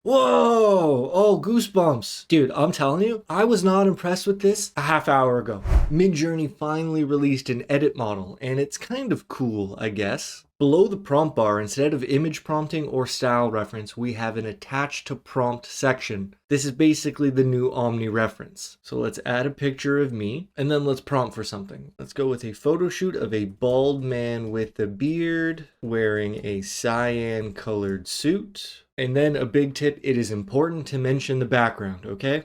Whoa! Oh, goosebumps. Dude, I'm telling you, I was not impressed with this a half hour ago. Midjourney finally released an edit model, and it's kind of cool, I guess. Below the prompt bar, instead of image prompting or style reference, we have an attached to prompt section. This is basically the new Omni reference. So let's add a picture of me, and then let's prompt for something. Let's go with a photo shoot of a bald man with a beard, wearing a cyan colored suit. And then a big tip, it is important to mention the background, okay?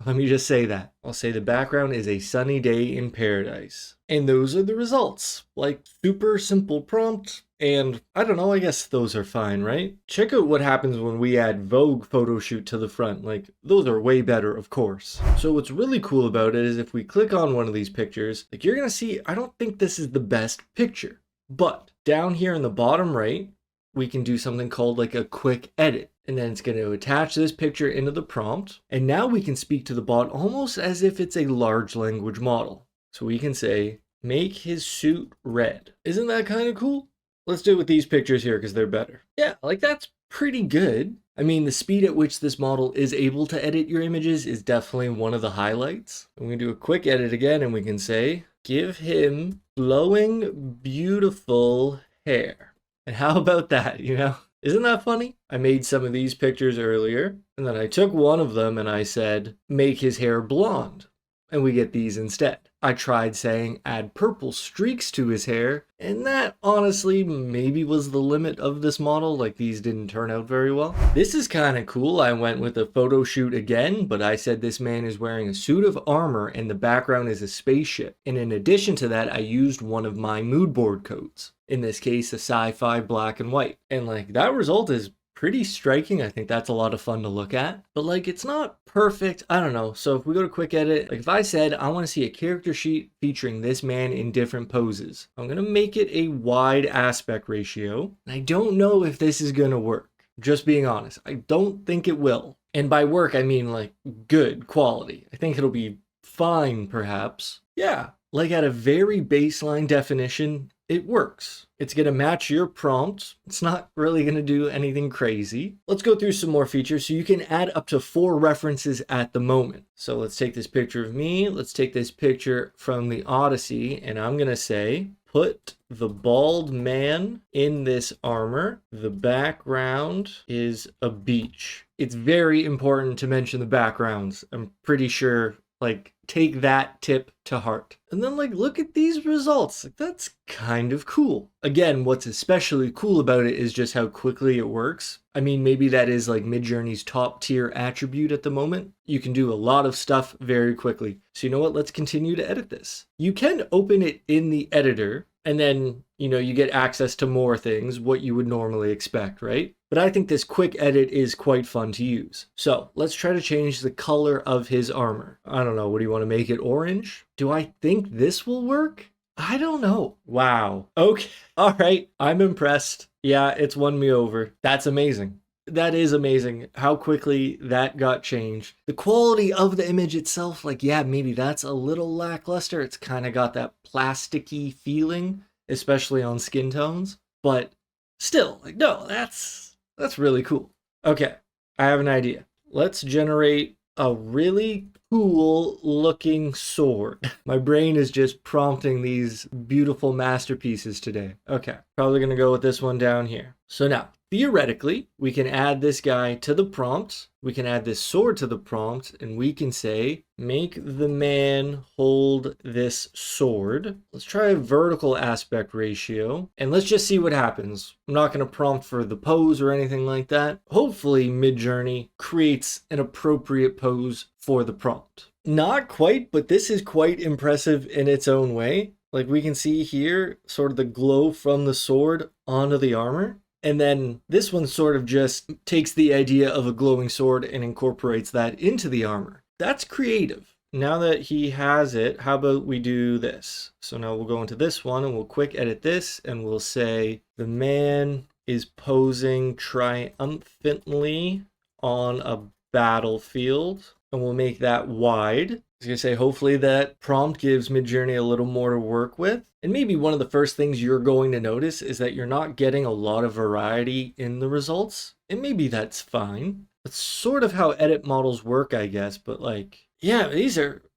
Let me just say that. I'll say the background is a sunny day in paradise. And those are the results. Like, super simple prompt, and I don't know, I guess those are fine, right? Check out what happens when we add Vogue photo shoot to the front. Like, those are way better, of course. So what's really cool about it is if we click on one of these pictures, like you're gonna see, I don't think this is the best picture. But down here in the bottom right, we can do something called like a quick edit. And then it's going to attach this picture into the prompt. And now we can speak to the bot almost as if it's a large language model. So we can say, make his suit red. Isn't that kind of cool? Let's do it with these pictures here because they're better. Yeah, like that's pretty good. I mean, the speed at which this model is able to edit your images is definitely one of the highlights. I'm going to do a quick edit again and we can say, give him flowing, beautiful hair. And how about that, you know? Isn't that funny? I made some of these pictures earlier, and then I took one of them and I said, make his hair blonde. And we get these instead. I tried saying add purple streaks to his hair, and that honestly maybe was the limit of this model, like these didn't turn out very well. This is kind of cool. I went with a photo shoot again, but I said this man is wearing a suit of armor and the background is a spaceship. And in addition to that, I used one of my mood board codes. In this case, a sci-fi black and white. And like that result is pretty striking. I think that's a lot of fun to look at, but like it's not perfect. I don't know. So if we go to quick edit, like if I said I want to see a character sheet featuring this man in different poses, I'm going to make it a wide aspect ratio. And I don't know if this is going to work. Just being honest, I don't think it will. And by work, I mean like good quality. I think it'll be fine, perhaps. Yeah, like at a very baseline definition, it works. It's going to match your prompt. It's not really going to do anything crazy. Let's go through some more features. So you can add up to 4 references at the moment. So let's take this picture of me. Let's take this picture from the Odyssey. And I'm going to say, put the bald man in this armor. The background is a beach. It's very important to mention the backgrounds. I'm pretty sure, like, take that tip to heart. And then like, look at these results. Like, that's kind of cool. Again, what's especially cool about it is just how quickly it works. I mean, maybe that is like Midjourney's top tier attribute at the moment. You can do a lot of stuff very quickly. So you know what? Let's continue to edit this. You can open it in the editor and then, you know, you get access to more things, what you would normally expect, right? But I think this quick edit is quite fun to use. So let's try to change the color of his armor. I don't know, what do you want to make it orange? Do I think this will work? I don't know. Wow. Okay. All right. I'm impressed. Yeah, it's won me over. That's amazing. That is amazing how quickly that got changed. The quality of the image itself, like, yeah, maybe that's a little lackluster. It's kind of got that plasticky feeling, especially on skin tones. But still, like, no, that's really cool. Okay, I have an idea. Let's generate a really cool looking sword. My brain is just prompting these beautiful masterpieces today. Okay, probably gonna go with this one down here. So now, theoretically, we can add this guy to the prompt. We can add this sword to the prompt, and we can say, make the man hold this sword. Let's try a vertical aspect ratio, and let's just see what happens. I'm not going to prompt for the pose or anything like that. Hopefully, Midjourney creates an appropriate pose for the prompt. Not quite, but this is quite impressive in its own way. Like we can see here, sort of the glow from the sword onto the armor. And then this one sort of just takes the idea of a glowing sword and incorporates that into the armor. That's creative. Now that he has it, how about we do this? So now we'll go into this one and we'll quick edit this and we'll say the man is posing triumphantly on a battlefield. And we'll make that wide. I was going to say, hopefully that prompt gives Midjourney a little more to work with. And maybe one of the first things you're going to notice is that you're not getting a lot of variety in the results. and maybe that's fine. That's sort of how edit models work, I guess, but like, yeah,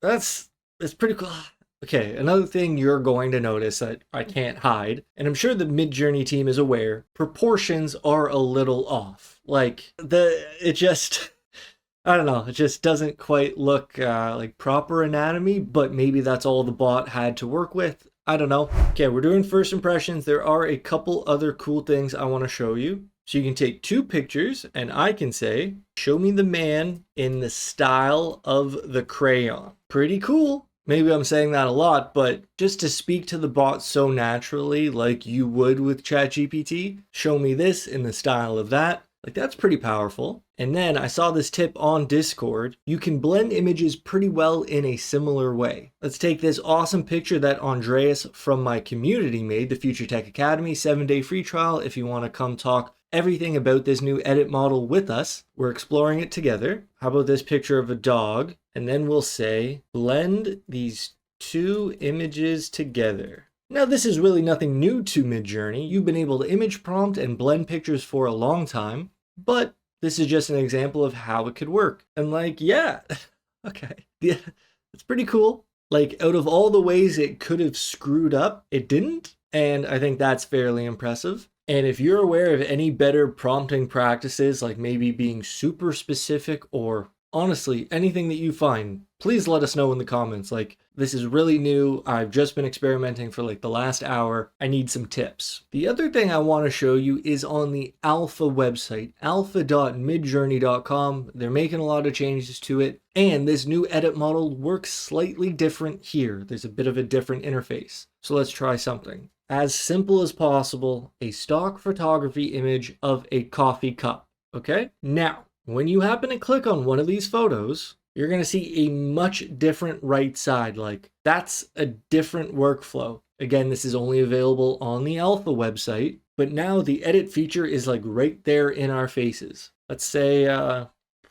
that's pretty cool. Okay, another thing you're going to notice that I can't hide, and I'm sure the Midjourney team is aware, proportions are a little off. Like, it just, I don't know, it just doesn't quite look like proper anatomy, but maybe that's all the bot had to work with. I don't know. Okay, we're doing first impressions. There are a couple other cool things I want to show you. So you can take 2 pictures and I can say, show me the man in the style of the crayon. Pretty cool. Maybe I'm saying that a lot, but just to speak to the bot so naturally, like you would with ChatGPT, show me this in the style of that. Like, that's pretty powerful. And then I saw this tip on Discord. You can blend images pretty well in a similar way. Let's take this awesome picture that Andreas from my community made, the Future Tech Academy 7-day free trial. If you want to come talk everything about this new edit model with us, we're exploring it together. How about this picture of a dog? And then we'll say, blend these 2 images together. Now, this is really nothing new to Midjourney. You've been able to image prompt and blend pictures for a long time, but this is just an example of how it could work. And like, yeah, okay, yeah, it's pretty cool. Like, out of all the ways it could have screwed up, it didn't. And I think that's fairly impressive. And if you're aware of any better prompting practices, like maybe being super specific or honestly anything that you find, please let us know in the comments. Like, this is really new. I've just been experimenting for like the last hour. I need some tips. The other thing I want to show you is on the alpha website, alpha.midjourney.com. They're making a lot of changes to it. And this new edit model works slightly different here. There's a bit of a different interface. So let's try something. As simple as possible, a stock photography image of a coffee cup. Okay? Now, when you happen to click on one of these photos, you're going to see a much different right side. Like, that's a different workflow. Again, this is only available on the alpha website, but now the edit feature is like right there in our faces. Let's say,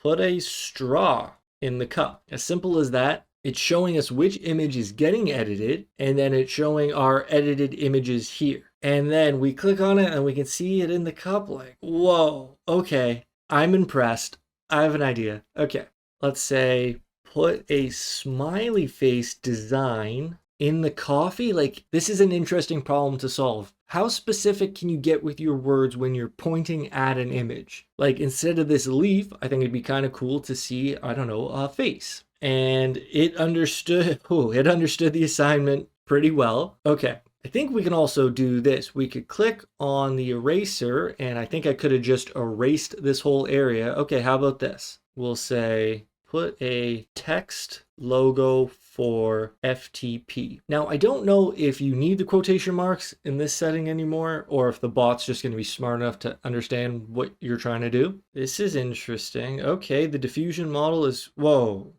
put a straw in the cup. As simple as that. It's showing us which image is getting edited, and then it's showing our edited images here. And then we click on it and we can see it in the cup. Like, whoa, okay, I'm impressed. I have an idea. Okay, let's say put a smiley face design in the coffee. Like, this is an interesting problem to solve. How specific can you get with your words when you're pointing at an image? Like, instead of this leaf, I think it'd be kind of cool to see, I don't know, a face. And it understood the assignment pretty well. Okay, I think we can also do this. We could click on the eraser, and I think I could have just erased this whole area. Okay, how about this? We'll say, put a text logo for FTP. Now, I don't know if you need the quotation marks in this setting anymore, or if the bot's just going to be smart enough to understand what you're trying to do. This is interesting. Okay, the diffusion model is, whoa.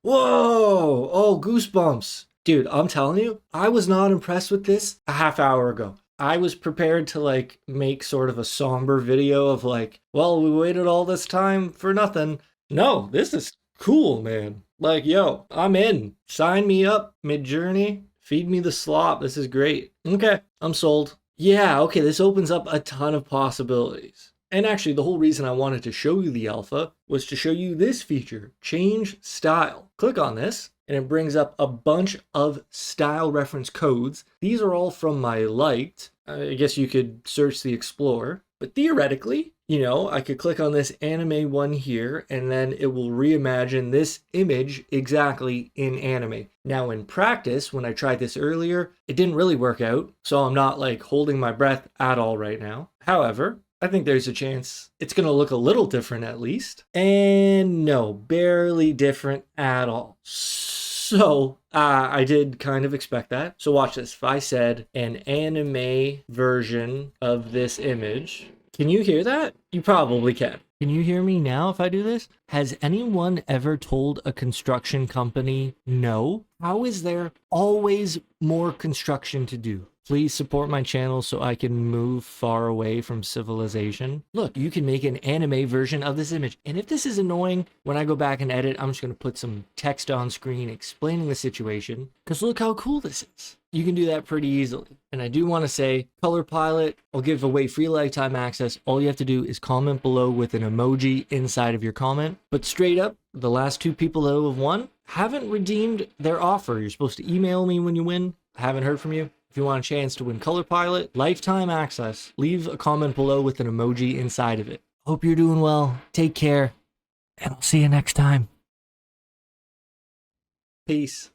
Whoa! Oh, goosebumps. Dude, I'm telling you, I was not impressed with this a half hour ago. I was prepared to like make sort of a somber video of like, well, we waited all this time for nothing. No, this is cool, man. Like, yo, I'm in. Sign me up, Midjourney. Feed me the slop. This is great. Okay, I'm sold. Yeah, okay, this opens up a ton of possibilities. And actually, the whole reason I wanted to show you the alpha was to show you this feature, change style. Click on this, and it brings up a bunch of style reference codes. These are all from my liked. I guess you could search the Explorer. But theoretically, you know, I could click on this anime one here, and then it will reimagine this image exactly in anime. Now, in practice, when I tried this earlier, it didn't really work out, so I'm not like holding my breath at all right now. However, I think there's a chance it's going to look a little different at least. And no, barely different at all. So I did kind of expect that. So watch this. If I said an anime version of this image, can you hear that? You probably can. Can you hear me now if I do this? Has anyone ever told a construction company no? How is there always more construction to do? Please support my channel so I can move far away from civilization. Look, you can make an anime version of this image. And if this is annoying, when I go back and edit, I'm just going to put some text on screen explaining the situation. Because look how cool this is. You can do that pretty easily. And I do want to say, Color Pilot, I'll give away free lifetime access. All you have to do is comment below with an emoji inside of your comment. But straight up, the last 2 people that have won haven't redeemed their offer. You're supposed to email me when you win. I haven't heard from you. If you want a chance to win Color Pilot, lifetime access, leave a comment below with an emoji inside of it. Hope you're doing well. Take care, and I'll see you next time. Peace.